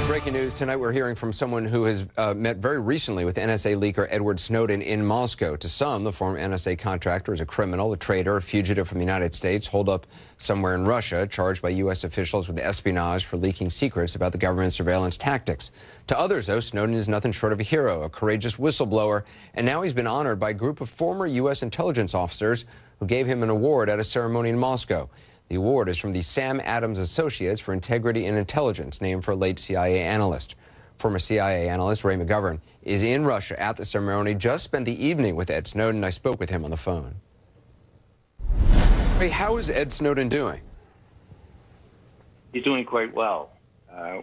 Breaking news tonight, we're hearing from someone who has met very recently with NSA leaker Edward Snowden in Moscow. To some, the former NSA contractor is a criminal, a traitor, a fugitive from the United States, holed up somewhere in Russia, charged by U.S. officials with espionage for leaking secrets about the government's surveillance tactics. To others, though, Snowden is nothing short of a hero, a courageous whistleblower, and now he's been honored by a group of former U.S. intelligence officers who gave him an award at a ceremony in Moscow. The award is from the Sam Adams Associates for Integrity and Intelligence, named for a late CIA analyst. Former CIA analyst Ray McGovern is in Russia at the ceremony, just spent the evening with Ed Snowden. I spoke with him on the phone. Ray, how is Ed Snowden doing? He's doing quite well.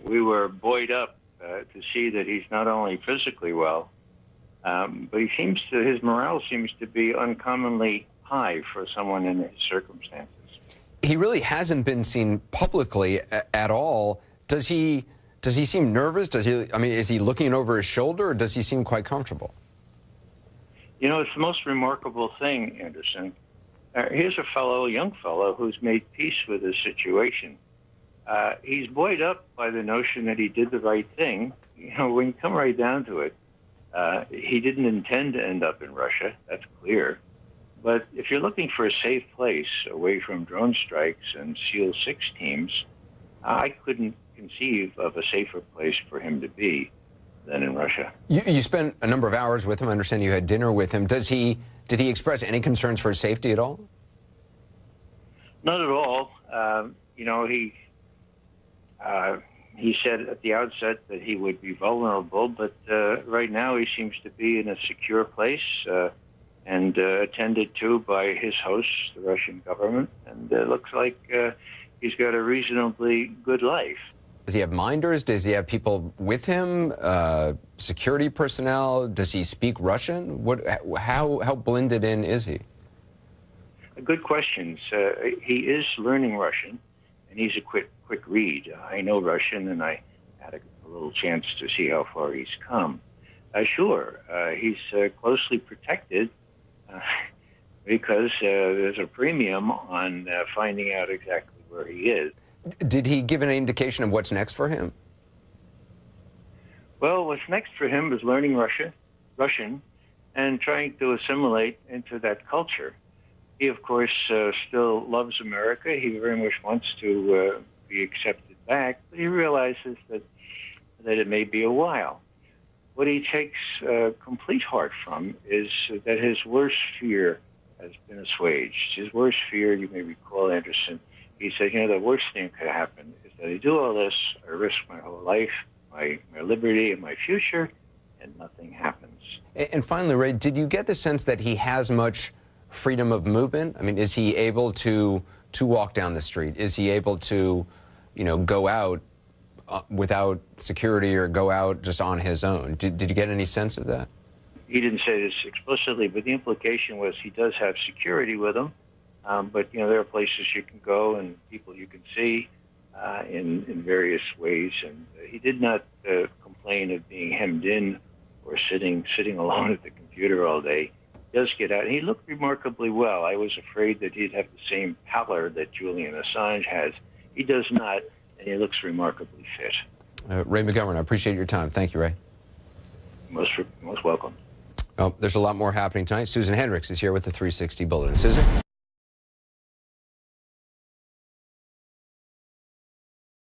We were buoyed up to see that he's not only physically well, but his morale seems to be uncommonly high for someone in his circumstances. He really hasn't been seen publicly at all. Does he seem nervous? Is he looking over his shoulder, or does he seem quite comfortable? You know, it's the most remarkable thing, Anderson. Here's a young fellow who's made peace with his situation. He's buoyed up by the notion that he did the right thing. You know, when you come right down to it, he didn't intend to end up in Russia. That's clear. But if you're looking for a safe place away from drone strikes and SEAL 6 teams, I couldn't conceive of a safer place for him to be than in Russia. You spent a number of hours with him. I understand you had dinner with him. Did he express any concerns for his safety at all? Not at all. You know, he said at the outset that he would be vulnerable, but right now he seems to be in a secure place. And attended to by his hosts, the Russian government, and it looks like he's got a reasonably good life. Does he have minders? Does he have people with him? Security personnel? Does he speak Russian? How blended in is he? Good questions. He is learning Russian, and he's a quick read. I know Russian, and I had a little chance to see how far he's come. Sure, he's closely protected. Because there's a premium on finding out exactly where he is. Did he give any indication of what's next for him? Well, what's next for him is learning Russian, and trying to assimilate into that culture. He, of course, still loves America. He very much wants to be accepted back, but he realizes that it may be a while. What he takes complete heart from is that his worst fear has been assuaged. His worst fear, you may recall, Anderson, he said, you know, the worst thing that could happen is that I do all this, I risk my whole life, my liberty, and my future, and nothing happens. And finally, Ray, did you get the sense that he has much freedom of movement? I mean, is he able to walk down the street? Is he able to, you know, go out without security or go out just on his own? Did you get any sense of that? He didn't say this explicitly, but the implication was he does have security with him. But, you know, there are places you can go and people you can see in various ways. And he did not complain of being hemmed in or sitting alone at the computer all day. He does get out. And he looked remarkably well. I was afraid that he'd have the same pallor that Julian Assange has. He does not. And he looks remarkably fit. Ray McGovern, I appreciate your time. Thank you, Ray. Most welcome. Well, there's a lot more happening tonight. Susan Hendricks is here with the 360 Bulletin. Susan?